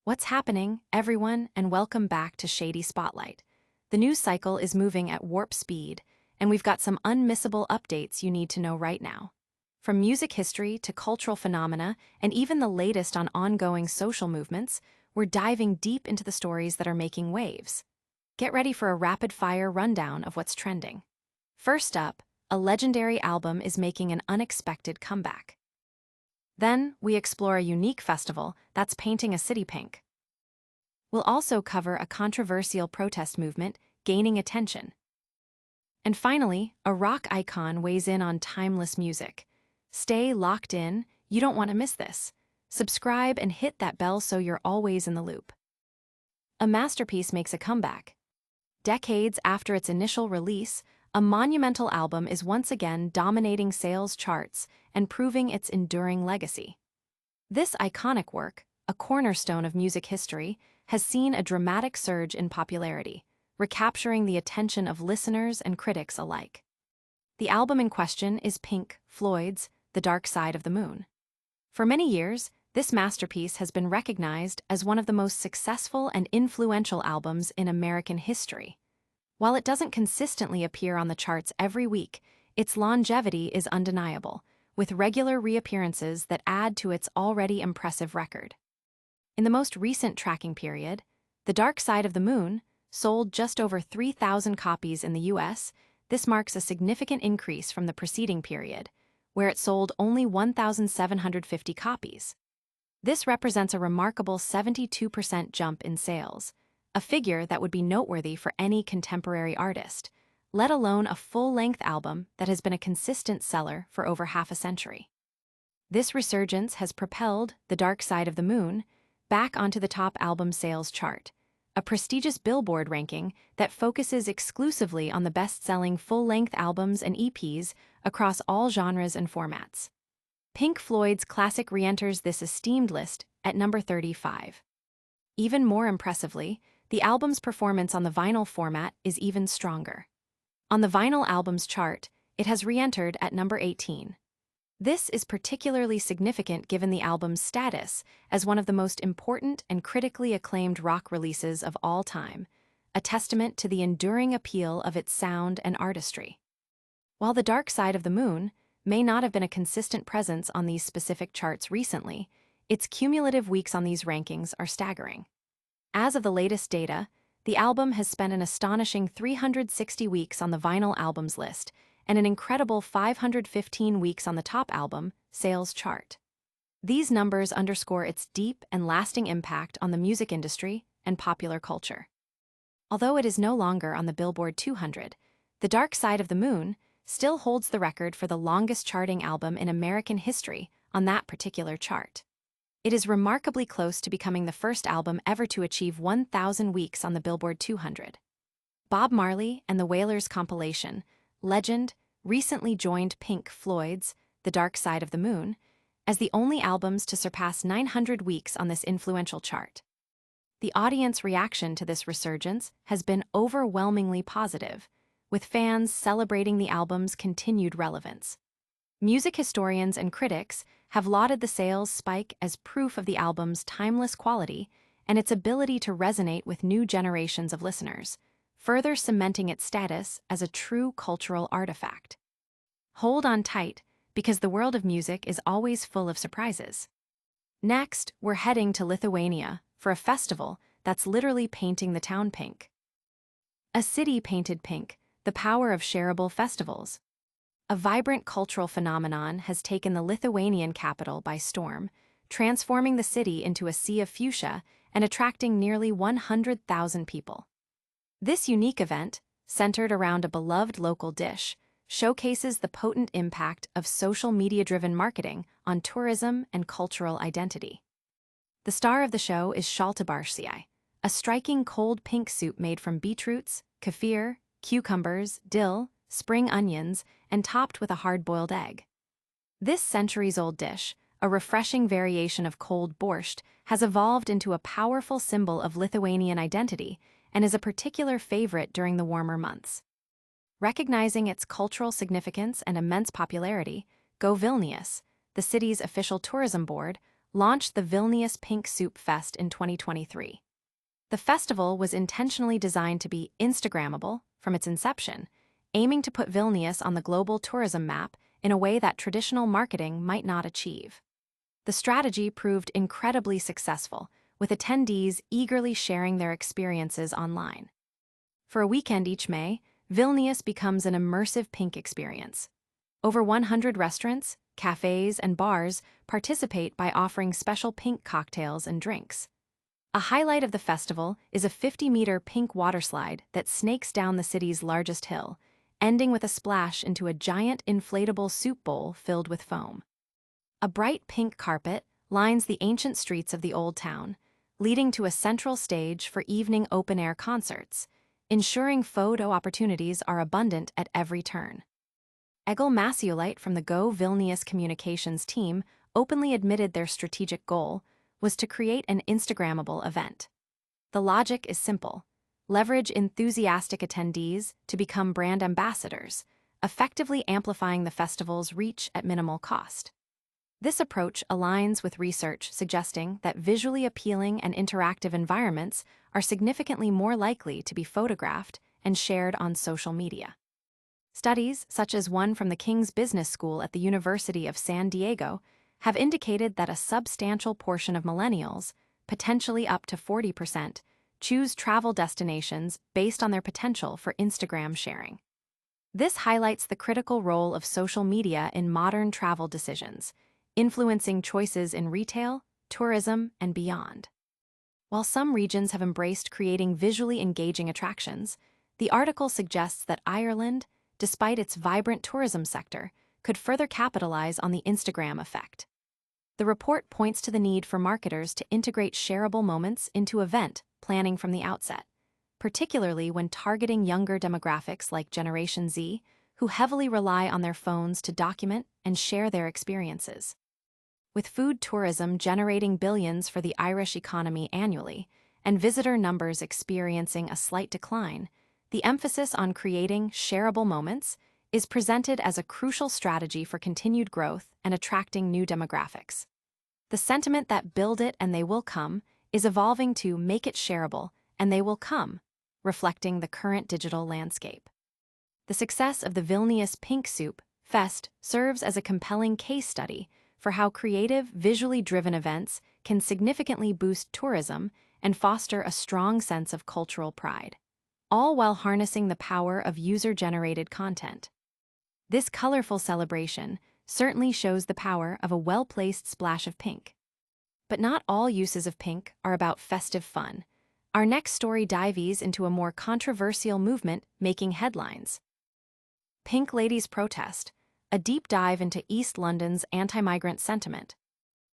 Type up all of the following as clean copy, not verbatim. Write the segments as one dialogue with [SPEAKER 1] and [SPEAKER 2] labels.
[SPEAKER 1] What's happening, everyone, and welcome back to Shady Spotlight. The news cycle is moving at warp speed, and we've got some unmissable updates you need to know right now. From music history to cultural phenomena, and even the latest on ongoing social movements, we're diving deep into the stories that are making waves. Get ready for a rapid-fire rundown of what's trending. First up, a legendary album is making an unexpected comeback. Then, we explore a unique festival that's painting a city pink. We'll also cover a controversial protest movement gaining attention. And finally, a rock icon weighs in on timeless music. Stay locked in, you don't want to miss this. Subscribe and hit that bell so you're always in the loop. A masterpiece makes a comeback. Decades after its initial release, a monumental album is once again dominating sales charts and proving its enduring legacy. This iconic work, a cornerstone of music history, has seen a dramatic surge in popularity, recapturing the attention of listeners and critics alike. The album in question is Pink Floyd's The Dark Side of the Moon. For many years, this masterpiece has been recognized as one of the most successful and influential albums in American history. While it doesn't consistently appear on the charts every week, its longevity is undeniable, with regular reappearances that add to its already impressive record. In the most recent tracking period, The Dark Side of the Moon sold just over 3,000 copies in the US. This marks a significant increase from the preceding period, where it sold only 1,750 copies. This represents a remarkable 72% jump in sales, a figure that would be noteworthy for any contemporary artist, let alone a full-length album that has been a consistent seller for over half a century. This resurgence has propelled The Dark Side of the Moon back onto the top album sales chart, a prestigious Billboard ranking that focuses exclusively on the best-selling full-length albums and EPs across all genres and formats. Pink Floyd's classic re-enters this esteemed list at number 35. Even more impressively, the album's performance on the vinyl format is even stronger. On the vinyl albums chart, it has re-entered at number 18. This is particularly significant given the album's status as one of the most important and critically acclaimed rock releases of all time, a testament to the enduring appeal of its sound and artistry. While The Dark Side of the Moon may not have been a consistent presence on these specific charts recently, its cumulative weeks on these rankings are staggering. As of the latest data, the album has spent an astonishing 360 weeks on the vinyl albums list and an incredible 515 weeks on the top album sales chart. These numbers underscore its deep and lasting impact on the music industry and popular culture. Although it is no longer on the Billboard 200, The Dark Side of the Moon still holds the record for the longest charting album in American history on that particular chart. It is remarkably close to becoming the first album ever to achieve 1,000 weeks on the Billboard 200. Bob Marley and the Wailers compilation, Legend, recently joined Pink Floyd's The Dark Side of the Moon as the only albums to surpass 900 weeks on this influential chart. The audience reaction to this resurgence has been overwhelmingly positive, with fans celebrating the album's continued relevance. Music historians and critics have lauded the sales spike as proof of the album's timeless quality and its ability to resonate with new generations of listeners, further cementing its status as a true cultural artifact. Hold on tight, because the world of music is always full of surprises. Next, we're heading to Lithuania for a festival that's literally painting the town pink. A city painted pink, the power of shareable festivals. A vibrant cultural phenomenon has taken the Lithuanian capital by storm, transforming the city into a sea of fuchsia and attracting nearly 100,000 people. This unique event, centered around a beloved local dish, showcases the potent impact of social media-driven marketing on tourism and cultural identity. The star of the show is Šaltibarščiai, a striking cold pink soup made from beetroots, kefir, cucumbers, dill, spring onions, and topped with a hard-boiled egg. This centuries-old dish, a refreshing variation of cold borscht, has evolved into a powerful symbol of Lithuanian identity and is a particular favorite during the warmer months. Recognizing its cultural significance and immense popularity, Go Vilnius, the city's official tourism board, launched the Vilnius Pink Soup Fest in 2023. The festival was intentionally designed to be Instagrammable from its inception, aiming to put Vilnius on the global tourism map in a way that traditional marketing might not achieve. The strategy proved incredibly successful, with attendees eagerly sharing their experiences online. For a weekend each May, Vilnius becomes an immersive pink experience. Over 100 restaurants, cafes, and bars participate by offering special pink cocktails and drinks. A highlight of the festival is a 50-meter pink waterslide that snakes down the city's largest hill, ending with a splash into a giant inflatable soup bowl filled with foam. A bright pink carpet lines the ancient streets of the old town, leading to a central stage for evening open-air concerts, ensuring photo opportunities are abundant at every turn. Egil Masiolite from the Go Vilnius Communications team openly admitted their strategic goal was to create an Instagrammable event. The logic is simple: leverage enthusiastic attendees to become brand ambassadors, effectively amplifying the festival's reach at minimal cost. This approach aligns with research suggesting that visually appealing and interactive environments are significantly more likely to be photographed and shared on social media. Studies, such as one from the King's Business School at the University of San Diego, have indicated that a substantial portion of millennials, potentially up to 40%, choose travel destinations based on their potential for Instagram sharing. This highlights the critical role of social media in modern travel decisions, influencing choices in retail, tourism, and beyond. While some regions have embraced creating visually engaging attractions, the article suggests that Ireland, despite its vibrant tourism sector, could further capitalize on the Instagram effect. The report points to the need for marketers to integrate shareable moments into event planning from the outset, particularly when targeting younger demographics like Generation Z, who heavily rely on their phones to document and share their experiences. With food tourism generating billions for the Irish economy annually, and visitor numbers experiencing a slight decline, the emphasis on creating shareable moments is presented as a crucial strategy for continued growth and attracting new demographics. The sentiment that build it and they will come is evolving to make it shareable and they will come, reflecting the current digital landscape. The success of the Vilnius Pink Soup Fest serves as a compelling case study for how creative, visually driven events can significantly boost tourism and foster a strong sense of cultural pride, all while harnessing the power of user-generated content. This colorful celebration certainly shows the power of a well-placed splash of pink. But not all uses of pink are about festive fun. Our next story dives into a more controversial movement making headlines. Pink Ladies Protest, a deep dive into East London's anti-migrant sentiment.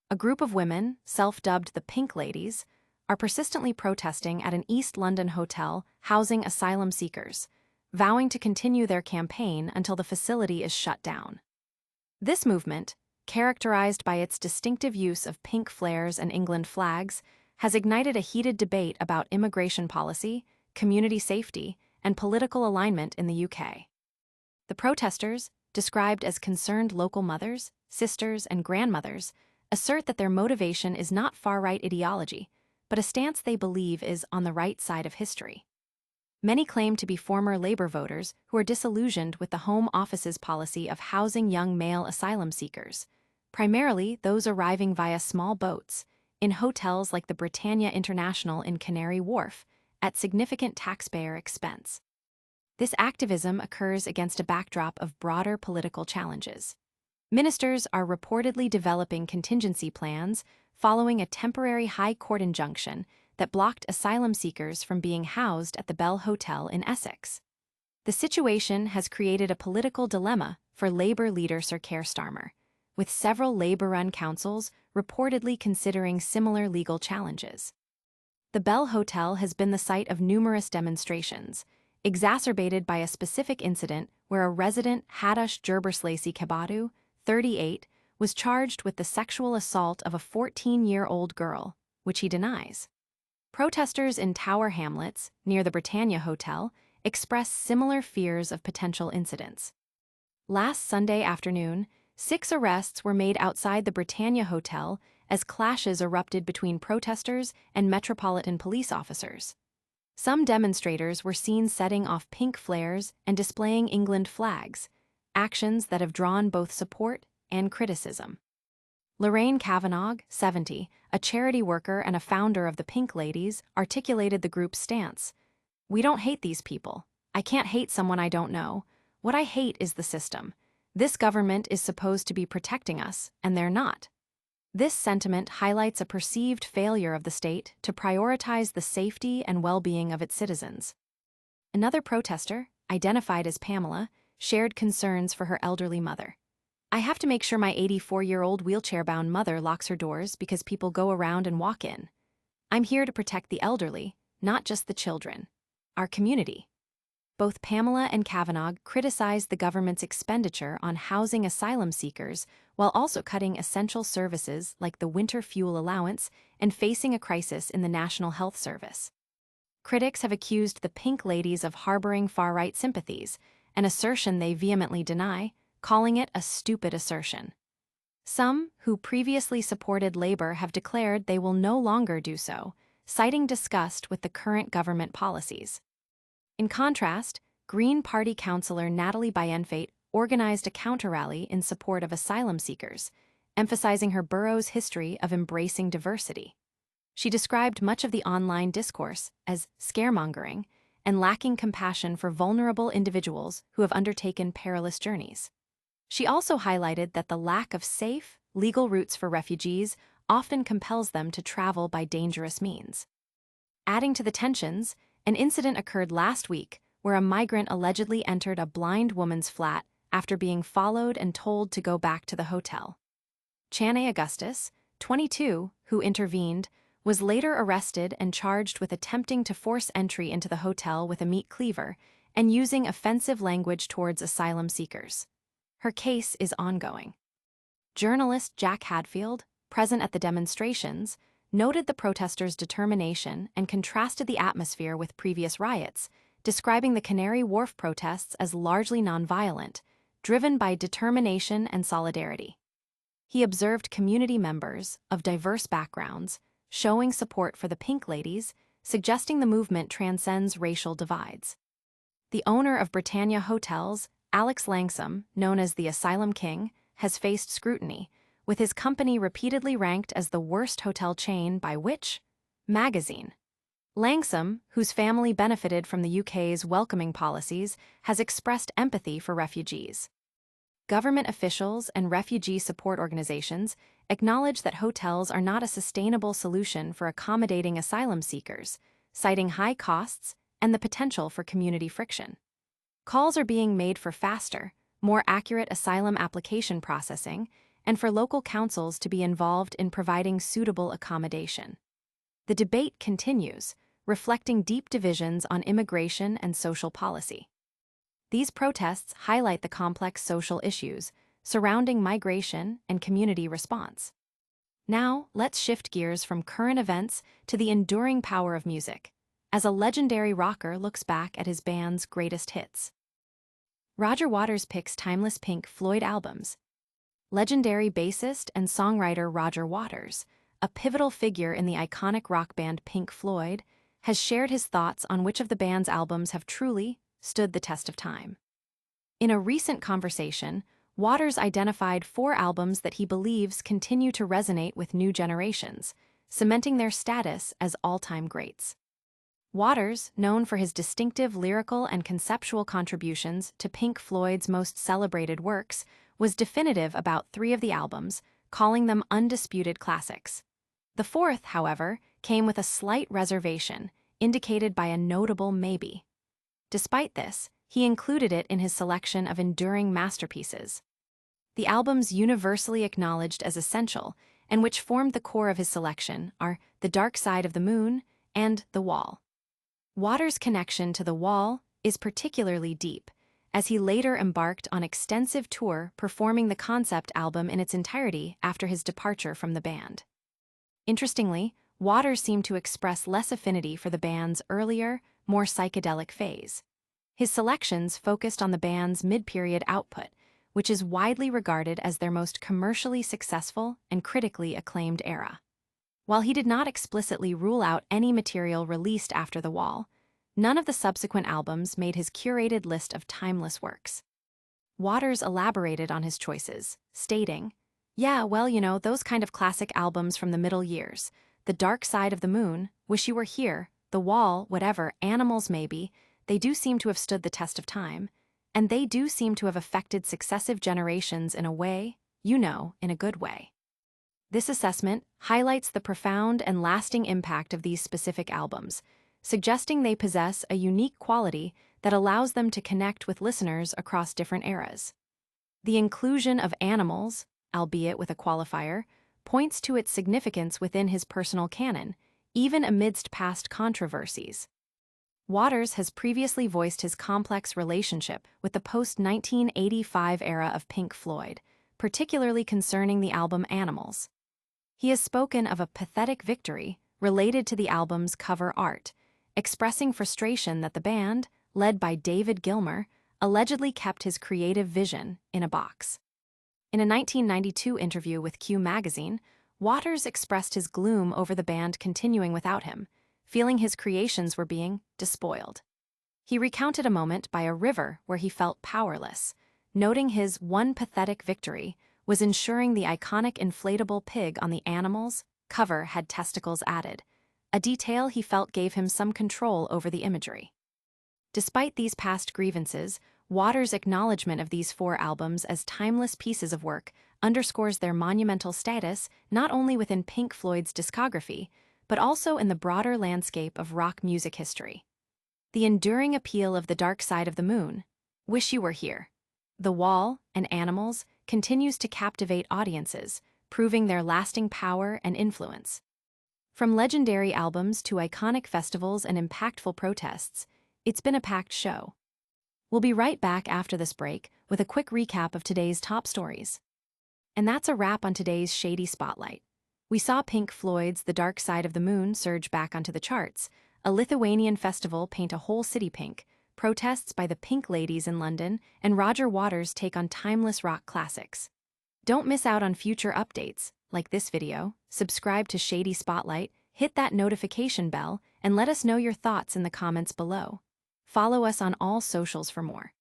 [SPEAKER 1] A group of women, self-dubbed the Pink Ladies, are persistently protesting at an East London hotel housing asylum seekers, vowing to continue their campaign until the facility is shut down. This movement, characterized by its distinctive use of pink flares and England flags, has ignited a heated debate about immigration policy, community safety, and political alignment in the UK. The protesters, described as concerned local mothers, sisters, and grandmothers, assert that their motivation is not far-right ideology, but a stance they believe is on the right side of history. Many claim to be former Labour voters who are disillusioned with the Home Office's policy of housing young male asylum seekers, primarily those arriving via small boats, in hotels like the Britannia International in Canary Wharf, at significant taxpayer expense. This activism occurs against a backdrop of broader political challenges. Ministers are reportedly developing contingency plans following a temporary High Court injunction that blocked asylum seekers from being housed at the Bell Hotel in Essex. The situation has created a political dilemma for Labour leader Sir Keir Starmer, with several Labour-run councils reportedly considering similar legal challenges. The Bell Hotel has been the site of numerous demonstrations, exacerbated by a specific incident where a resident Hadush Gerberslacey Kabadu, 38, was charged with the sexual assault of a 14-year-old girl, which he denies. Protesters in Tower Hamlets, near the Britannia Hotel, expressed similar fears of potential incidents. Last Sunday afternoon, 6 arrests were made outside the Britannia Hotel as clashes erupted between protesters and metropolitan police officers. Some demonstrators were seen setting off pink flares and displaying England flags, actions that have drawn both support and criticism. Lorraine Kavanagh, 70, a charity worker and a founder of the Pink Ladies, articulated the group's stance. "We don't hate these people. I can't hate someone I don't know. What I hate is the system. This government is supposed to be protecting us, and they're not." This sentiment highlights a perceived failure of the state to prioritize the safety and well-being of its citizens. Another protester, identified as Pamela, shared concerns for her elderly mother. "I have to make sure my 84-year-old wheelchair-bound mother locks her doors because people go around and walk in. I'm here to protect the elderly, not just the children. Our community." Both Pamela and Kavanagh criticized the government's expenditure on housing asylum seekers while also cutting essential services like the winter fuel allowance and facing a crisis in the National Health Service. Critics have accused the Pink Ladies of harboring far-right sympathies, an assertion they vehemently deny, calling it a stupid assertion. Some, who previously supported Labour, have declared they will no longer do so, citing disgust with the current government policies. In contrast, Green Party councillor Natalie Bienfait organized a counter-rally in support of asylum seekers, emphasizing her borough's history of embracing diversity. She described much of the online discourse as scaremongering and lacking compassion for vulnerable individuals who have undertaken perilous journeys. She also highlighted that the lack of safe, legal routes for refugees often compels them to travel by dangerous means. Adding to the tensions, an incident occurred last week where a migrant allegedly entered a blind woman's flat after being followed and told to go back to the hotel. Chanay Augustus, 22, who intervened, was later arrested and charged with attempting to force entry into the hotel with a meat cleaver and using offensive language towards asylum seekers. Her case is ongoing. Journalist Jack Hadfield, present at the demonstrations, noted the protesters' determination and contrasted the atmosphere with previous riots, describing the Canary Wharf protests as largely nonviolent, driven by determination and solidarity. He observed community members of diverse backgrounds showing support for the Pink Ladies, suggesting the movement transcends racial divides. The owner of Britannia Hotels, Alex Langsam, known as the Asylum King, has faced scrutiny, with his company repeatedly ranked as the worst hotel chain by which magazine. Langsam, whose family benefited from the UK's welcoming policies, has expressed empathy for refugees. Government officials and refugee support organizations acknowledge that hotels are not a sustainable solution for accommodating asylum seekers, citing high costs and the potential for community friction. Calls are being made for faster, more accurate asylum application processing and for local councils to be involved in providing suitable accommodation. The debate continues, reflecting deep divisions on immigration and social policy. These protests highlight the complex social issues surrounding migration and community response. Now, let's shift gears from current events to the enduring power of music, as a legendary rocker looks back at his band's greatest hits. Roger Waters picks timeless Pink Floyd albums. Legendary bassist and songwriter Roger Waters, a pivotal figure in the iconic rock band Pink Floyd, has shared his thoughts on which of the band's albums have truly stood the test of time. In a recent conversation, Waters identified 4 albums that he believes continue to resonate with new generations, cementing their status as all-time greats. Waters, known for his distinctive lyrical and conceptual contributions to Pink Floyd's most celebrated works, was definitive about 3 of the albums, calling them undisputed classics. The 4th, however, came with a slight reservation, indicated by a notable maybe. Despite this, he included it in his selection of enduring masterpieces. The albums universally acknowledged as essential, and which formed the core of his selection, are The Dark Side of the Moon and The Wall. Waters' connection to The Wall is particularly deep, as he later embarked on extensive tour performing the concept album in its entirety after his departure from the band. Interestingly, Waters seemed to express less affinity for the band's earlier, more psychedelic phase. His selections focused on the band's mid-period output, which is widely regarded as their most commercially successful and critically acclaimed era. While he did not explicitly rule out any material released after The Wall, none of the subsequent albums made his curated list of timeless works. Waters elaborated on his choices, stating, "Yeah, well, those kind of classic albums from the middle years. The Dark Side of the Moon, Wish You Were Here, The Wall, whatever, Animals maybe, they do seem to have stood the test of time, and they do seem to have affected successive generations in a way, in a good way." This assessment highlights the profound and lasting impact of these specific albums, suggesting they possess a unique quality that allows them to connect with listeners across different eras. The inclusion of Animals, albeit with a qualifier, points to its significance within his personal canon, even amidst past controversies. Waters has previously voiced his complex relationship with the post-1985 era of Pink Floyd, particularly concerning the album Animals. He has spoken of a pathetic victory related to the album's cover art, expressing frustration that the band, led by David Gilmour, allegedly kept his creative vision in a box. In a 1992 interview with Q magazine, Waters expressed his gloom over the band continuing without him, feeling his creations were being despoiled. He recounted a moment by a river where he felt powerless, noting his one pathetic victory was ensuring the iconic inflatable pig on the Animals cover had testicles added, a detail he felt gave him some control over the imagery. Despite these past grievances, Waters' acknowledgement of these four albums as timeless pieces of work underscores their monumental status not only within Pink Floyd's discography, but also in the broader landscape of rock music history. The enduring appeal of The Dark Side of the Moon, Wish You Were Here, The Wall, and Animals continues to captivate audiences, proving their lasting power and influence. From legendary albums to iconic festivals and impactful protests, it's been a packed show. We'll be right back after this break with a quick recap of today's top stories. And that's a wrap on today's Shady Spotlight. We saw Pink Floyd's The Dark Side of the Moon surge back onto the charts, a Lithuanian festival paint a whole city pink, protests by the Pink Ladies in London, and Roger Waters' take on timeless rock classics. Don't miss out on future updates, like this video, subscribe to Shady Spotlight, hit that notification bell, and let us know your thoughts in the comments below. Follow us on all socials for more.